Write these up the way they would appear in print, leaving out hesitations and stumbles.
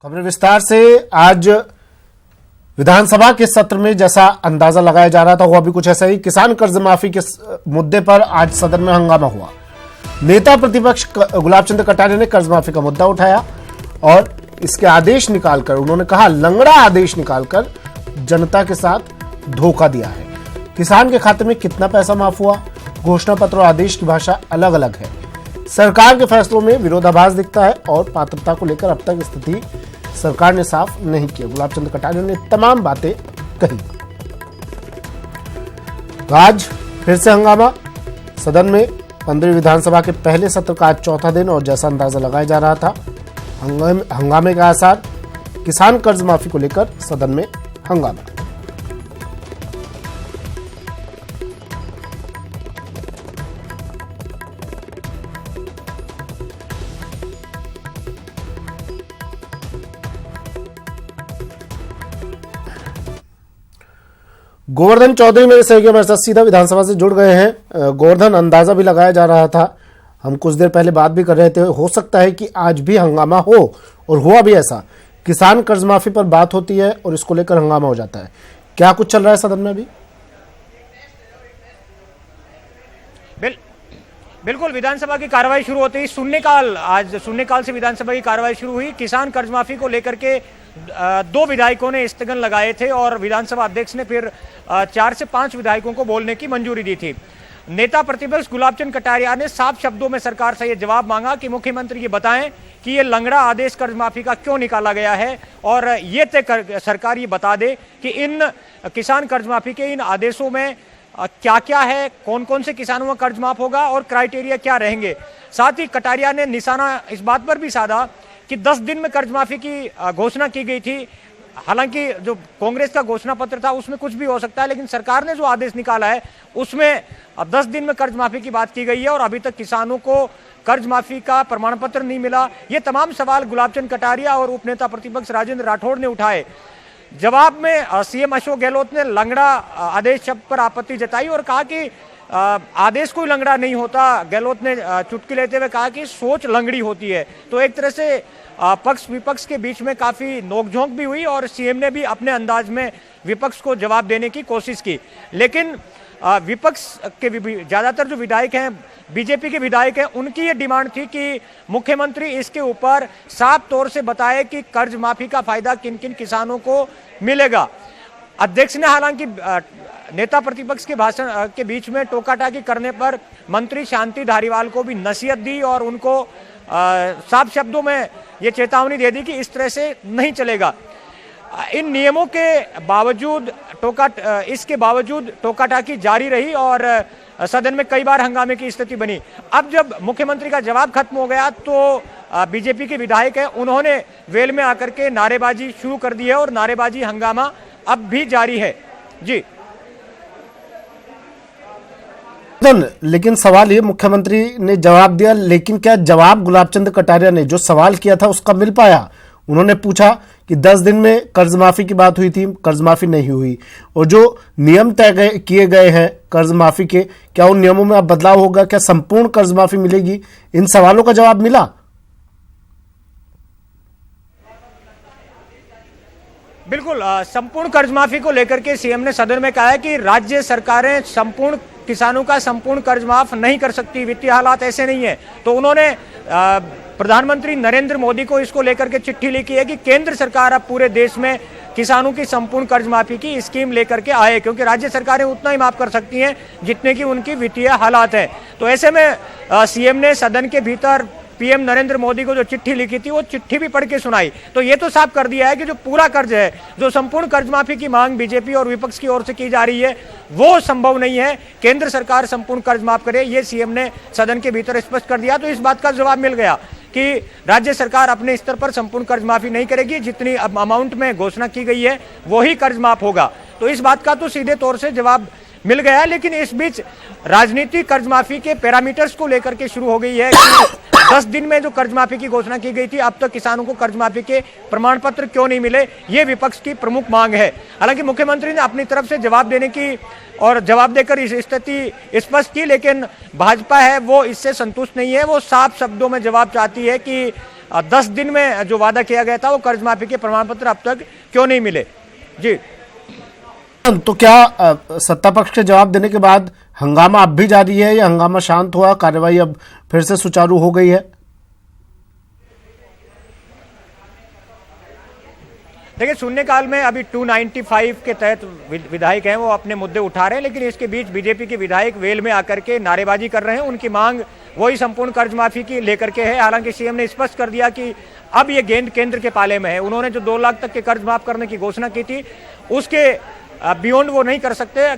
खबरें विस्तार से। आज विधानसभा के सत्र में जैसा अंदाजा लगाया जा रहा था वो अभी कुछ ऐसा ही। किसान कर्ज माफी के मुद्दे पर आज सदन में हंगामा हुआ। नेता प्रतिपक्ष गुलाब चंद कटारिया ने कर्ज माफी का मुद्दा उठाया और इसके आदेश निकालकर उन्होंने कहा, लंगड़ा आदेश निकालकर जनता के साथ धोखा दिया है। किसान के खाते में कितना पैसा माफ हुआ, घोषणा पत्र और आदेश की भाषा अलग अलग है। सरकार के फैसलों में विरोधाभास दिखता है और पात्रता को लेकर अब तक स्थिति सरकार ने साफ नहीं की। गुलाब चंद कटारिया ने तमाम बातें कही। तो आज फिर से हंगामा सदन में। 15वीं विधानसभा के पहले सत्र का आज चौथा दिन और जैसा अंदाजा लगाया जा रहा था हंगामे का आसार। किसान कर्ज माफी को लेकर सदन में हंगामा। गोवर्धन चौधरी मेरे सहयोगी हमारे साथ सीधा विधानसभा से जुड़ गए हैं। गोवर्धन, अंदाजा भी लगाया जा रहा था, हम कुछ देर पहले बात भी कर रहे थे, हो सकता है कि आज भी हंगामा हो और हुआ भी ऐसा। किसान कर्ज माफी पर बात होती है और इसको लेकर हंगामा हो जाता है। क्या कुछ चल रहा है सदन में अभी? बिल्कुल, विधानसभा की कार्रवाई शुरू होते ही आज शून्यकाल से विधानसभा की कार्रवाई शुरू हुई। किसान कर्ज माफी को लेकर के दो विधायकों ने स्थगन लगाए थे और विधानसभा अध्यक्ष ने फिर 4 से 5 विधायकों को बोलने की मंजूरी दी थी। नेता प्रतिपक्ष गुलाब चंद कटारिया ने साफ शब्दों में सरकार से यह जवाब मांगा कि मुख्यमंत्री ये बताएं कि ये लंगड़ा आदेश कर्ज माफी का क्यों निकाला गया है और ये सरकार ये बता दे कि इन किसान कर्ज माफी के इन आदेशों में क्या क्या है, कौन कौन से किसानों में कर्ज माफ होगा और क्राइटेरिया क्या रहेंगे। साथ ही कटारिया ने निशाना इस बात पर भी साधा कि 10 दिन में कर्ज माफी की घोषणा की गई थी। हालांकि जो कांग्रेस का घोषणा पत्र था उसमें कुछ भी हो सकता है, लेकिन सरकार ने जो आदेश निकाला है उसमें अब 10 दिन में कर्ज माफी की बात की गई है और अभी तक किसानों को कर्ज माफी का प्रमाण पत्र नहीं मिला। ये तमाम सवाल गुलाब चंद कटारिया और उपनेता प्रतिपक्ष राजेंद्र राठौड़ ने उठाए। जवाब में सीएम अशोक गहलोत ने लंगड़ा आदेश शब्द पर आपत्ति जताई और कहा कि आदेश कोई लंगड़ा नहीं होता। गहलोत ने चुटकी लेते हुए कहा कि सोच लंगड़ी होती है। तो एक तरह से पक्ष विपक्ष के बीच में काफी नोकझोंक भी हुई और सीएम ने भी अपने अंदाज में विपक्ष को जवाब देने की कोशिश की। लेकिन विपक्ष के ज्यादातर जो विधायक हैं, बीजेपी के विधायक हैं, उनकी ये डिमांड थी कि मुख्यमंत्री इसके ऊपर साफ तौर से बताए कि कर्ज माफी का फायदा किन किन किसानों को मिलेगा। अध्यक्ष ने हालांकि नेता प्रतिपक्ष के भाषण के बीच में टोकाटाकी करने पर मंत्री शांति धारीवाल को भी नसीहत दी और उनको साफ शब्दों में ये चेतावनी दे दी कि इस तरह से नहीं चलेगा। इन नियमों के बावजूद इसके बावजूद टोकाटाकी जारी रही और सदन में कई बार हंगामे की स्थिति बनी। अब जब मुख्यमंत्री का जवाब खत्म हो गया तो बीजेपी के विधायक हैं, उन्होंने वेल में आकर के नारेबाजी शुरू कर दी है और नारेबाजी हंगामा अब भी जारी है। जी, लेकिन सवाल ये, मुख्यमंत्री ने जवाब दिया, लेकिन क्या जवाब गुलाब चंद कटारिया ने जो सवाल किया था उसका मिल पाया? उन्होंने पूछा कि 10 दिन में कर्ज माफी की बात हुई थी, कर्ज माफी नहीं हुई, और जो नियम तय किए गए हैं कर्ज माफी के, क्या उन नियमों में अब बदलाव होगा? क्या संपूर्ण कर्ज माफी मिलेगी? इन सवालों का जवाब मिला? बिल्कुल, संपूर्ण कर्ज माफी को लेकर के सीएम ने सदन में कहा है कि राज्य सरकारें संपूर्ण किसानों का संपूर्ण कर्ज माफ नहीं कर सकती, वित्तीय हालात ऐसे नहीं है। तो उन्होंने प्रधानमंत्री नरेंद्र मोदी को इसको लेकर के चिट्ठी लिखी है कि केंद्र सरकार अब पूरे देश में किसानों की संपूर्ण कर्ज माफी की स्कीम लेकर के आए, क्योंकि राज्य सरकारें उतना ही माफ कर सकती हैं जितने की उनकी वित्तीय हालात है। तो ऐसे में सीएम ने सदन के भीतर पीएम नरेंद्र मोदी को जो चिट्ठी लिखी थी वो चिट्ठी भी पढ़ के सुनाई। तो ये तो साफ कर दिया है कि जो पूरा कर्ज है, जो संपूर्ण कर्ज माफी की मांग बीजेपी और विपक्ष की ओर से की जा रही है, वो संभव नहीं है। केंद्र सरकार संपूर्ण कर्ज माफ करे, ये सीएम ने सदन के भीतर स्पष्ट कर दिया। तो इस बात का जवाब मिल गया कि राज्य सरकार अपने स्तर पर संपूर्ण कर्ज माफी नहीं करेगी, जितनी अमाउंट में घोषणा की गई है वही कर्ज माफ होगा। तो इस बात का तो सीधे तौर से जवाब मिल गया। लेकिन इस बीच राजनीति कर्ज माफी के पैरामीटर्स को लेकर के शुरू हो गई है कि 10 दिन में जो कर्ज माफी की घोषणा की गई थी, अब तक किसानों को कर्ज माफी के प्रमाण पत्र क्यों नहीं मिले, ये विपक्ष की प्रमुख मांग है। हालांकि मुख्यमंत्री ने अपनी तरफ से जवाब देने की और जवाब देकर इस स्थिति स्पष्ट की, लेकिन भाजपा है वो इससे संतुष्ट नहीं है। वो साफ शब्दों में जवाब चाहती है कि 10 दिन में जो वादा किया गया था वो कर्ज माफी के प्रमाण पत्र अब तक क्यों नहीं मिले। जी, तो क्या सत्ता पक्ष के जवाब देने के बाद हंगामा अब भी जारी है या हंगामा शांत हुआ, कार्रवाई अब फिर से सुचारू हो गई है? देखिए, शून्यकाल में अभी 295 के तहत विधायक हैं वो अपने मुद्दे उठा रहे हैं, लेकिन इसके बीच बीजेपी के विधायक वेल में आकर के नारेबाजी कर रहे हैं। उनकी मांग वही संपूर्ण कर्ज माफी की लेकर के है। हालांकि सीएम ने स्पष्ट कर दिया कि अब ये गेंद केंद्र के पाले में है। उन्होंने जो 2 लाख तक के कर्ज माफ करने की घोषणा की थी उसके बियॉन्ड वो नहीं कर सकते।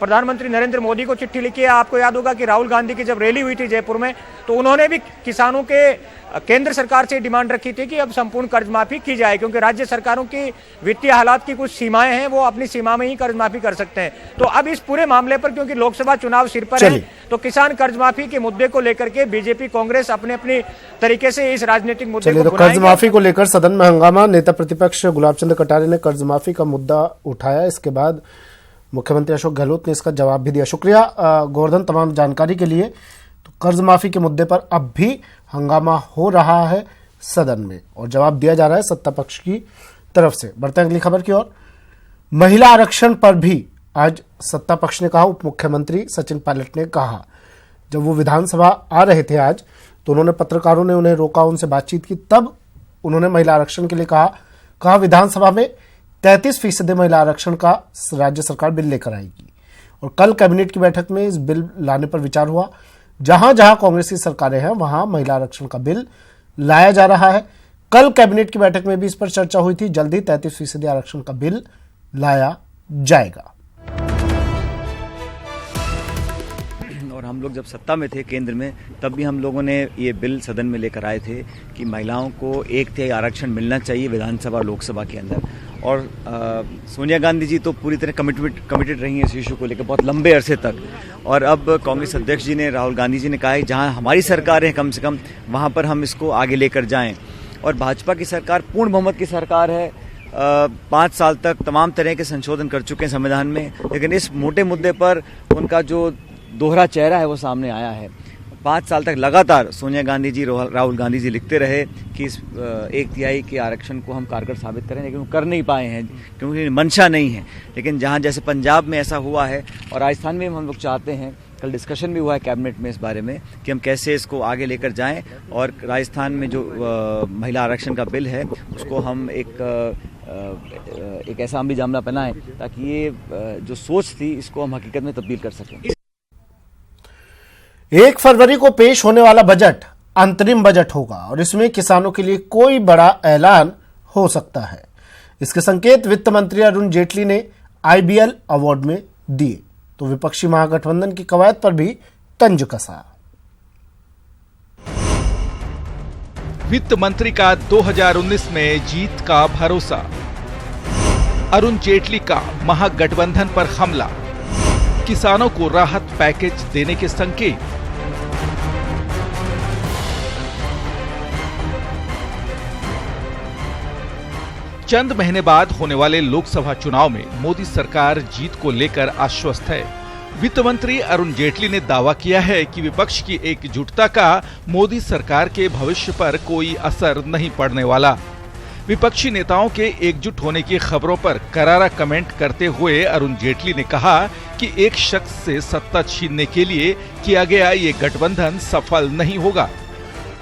प्रधानमंत्री नरेंद्र मोदी को चिट्ठी लिखी है। आपको याद होगा कि राहुल गांधी की जब रैली हुई थी जयपुर में, तो उन्होंने भी किसानों के केंद्र सरकार से डिमांड रखी थी कि अब संपूर्ण कर्ज माफी की जाए, क्योंकि राज्य सरकारों की वित्तीय हालात की कुछ सीमाएं हैं, वो अपनी सीमा में ही कर्ज माफी कर सकते हैं। तो अब इस पूरे मामले पर, क्योंकि लोकसभा चुनाव सिर पर है, तो किसान कर्ज माफी के मुद्दे को लेकर के बीजेपी कांग्रेस अपने अपनी तरीके से इस राजनीतिक मुद्दे को तो कर्ज माफी को लेकर सदन में हंगामा। नेता प्रतिपक्ष गुलाब चंद कटारिया ने कर्ज माफी का मुद्दा उठाया। इसके बाद मुख्यमंत्री अशोक गहलोत ने इसका जवाब भी दिया। शुक्रिया गोवर्धन तमाम जानकारी के लिए। तो कर्ज माफी के मुद्दे पर अब भी हंगामा हो रहा है सदन में और जवाब दिया जा रहा है सत्ता पक्ष की तरफ से। बढ़ते हैं अगली खबर की ओर। महिला आरक्षण पर भी आज सत्ता पक्ष ने कहा। उप मुख्यमंत्री सचिन पायलट ने कहा, जब वो विधानसभा आ रहे थे आज, तो उन्होंने पत्रकारों ने उन्हें रोका, उनसे बातचीत की, तब उन्होंने महिला आरक्षण के लिए कहा विधानसभा में 33% महिला आरक्षण का राज्य सरकार बिल लेकर आएगी। और कल कैबिनेट की बैठक में इस बिल लाने पर विचार हुआ। जहां जहां कांग्रेस की सरकारें हैं वहां महिला आरक्षण का बिल लाया जा रहा है। कल कैबिनेट की बैठक में भी इस पर चर्चा हुई थी। जल्द ही 33% आरक्षण का बिल लाया जाएगा। और हम लोग जब सत्ता में थे केंद्र में, तब भी हम लोगों ने ये बिल सदन में लेकर आए थे कि महिलाओं को 1/3 आरक्षण मिलना चाहिए विधानसभा लोकसभा के अंदर। और सोनिया गांधी जी तो पूरी तरह कमिटेड रही हैं इस इशू को लेकर बहुत लंबे अरसे तक। और अब कांग्रेस अध्यक्ष जी ने, राहुल गांधी जी ने कहा है जहां हमारी सरकार है कम से कम वहां पर हम इसको आगे लेकर जाएं। और भाजपा की सरकार पूर्ण बहुमत की सरकार है। 5 साल तक तमाम तरह के संशोधन कर चुके हैं संविधान में, लेकिन इस मोटे मुद्दे पर उनका जो दोहरा चेहरा है वो सामने आया है। 5 साल तक लगातार सोनिया गांधी जी, राहुल गांधी जी लिखते रहे कि इस 1/3 के आरक्षण को हम कारगर साबित करें, लेकिन वो कर नहीं पाए हैं क्योंकि मंशा नहीं है। लेकिन जहां जैसे पंजाब में ऐसा हुआ है और राजस्थान में हम लोग चाहते हैं, कल डिस्कशन भी हुआ है कैबिनेट में इस बारे में कि हम कैसे इसको आगे लेकर जाएं। और राजस्थान में जो महिला आरक्षण का बिल है उसको हम एक ऐसा अमली जामला बनाएं ताकि ये जो सोच थी इसको हम हकीकत में तब्दील कर सकें। 1 फरवरी को पेश होने वाला बजट अंतरिम बजट होगा और इसमें किसानों के लिए कोई बड़ा ऐलान हो सकता है। इसके संकेत वित्त मंत्री अरुण जेटली ने IBL अवार्ड में दिए, तो विपक्षी महागठबंधन की कवायद पर भी तंज कसा। वित्त मंत्री का 2019 में जीत का भरोसा, अरुण जेटली का महागठबंधन पर हमला, किसानों को राहत पैकेज देने के संकेत। चंद महीने बाद होने वाले लोकसभा चुनाव में मोदी सरकार जीत को लेकर आश्वस्त है। वित्त मंत्री अरुण जेटली ने दावा किया है कि विपक्ष की एकजुटता का मोदी सरकार के भविष्य पर कोई असर नहीं पड़ने वाला। विपक्षी नेताओं के एकजुट होने की खबरों पर करारा कमेंट करते हुए अरुण जेटली ने कहा कि एक शख्स से सत्ता छीनने के लिए किया गया ये गठबंधन सफल नहीं होगा।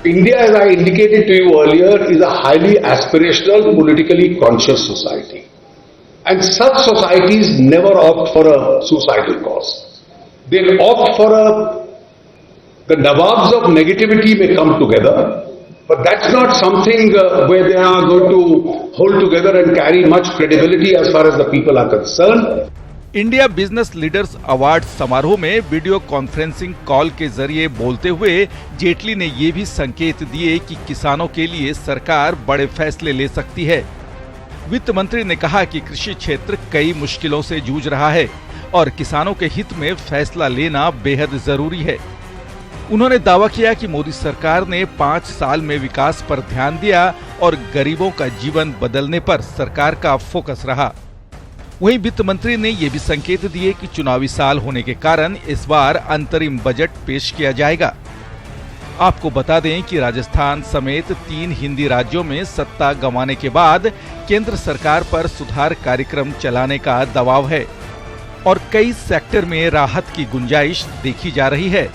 India, as I indicated to you earlier, is a highly aspirational, politically conscious society. And such societies never opt for a suicidal cause. They'll opt for the Nawabs of negativity may come together, but that's not something where they are going to hold together and carry much credibility as far as the people are concerned. India business leaders award समारोह में video conferencing call के जरिए बोलते हुए जेटली ने ये भी संकेत दिए कि किसानों के लिए सरकार बड़े फैसले ले सकती है। वित्त मंत्री ने कहा कि कृषि क्षेत्र कई मुश्किलों से जूझ रहा है और किसानों के हित में फैसला लेना बेहद जरूरी है। उन्होंने दावा किया कि मोदी सरकार ने 5 साल में विकास पर ध्यान दिया और गरीबों का जीवन बदलने पर सरकार का फोकस रहा। वहीं वित्त मंत्री ने ये भी संकेत दिए कि चुनावी साल होने के कारण इस बार अंतरिम बजट पेश किया जाएगा। आपको बता दें कि राजस्थान समेत 3 हिंदी राज्यों में सत्ता गंवाने के बाद केंद्र सरकार पर सुधार कार्यक्रम चलाने का दबाव है और कई सेक्टर में राहत की गुंजाइश देखी जा रही है।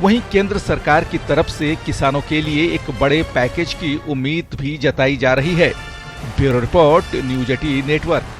वहीं केंद्र सरकार की तरफ से किसानों के लिए एक बड़े पैकेज की उम्मीद भी जताई जा रही है। Bureau report, news 18 network.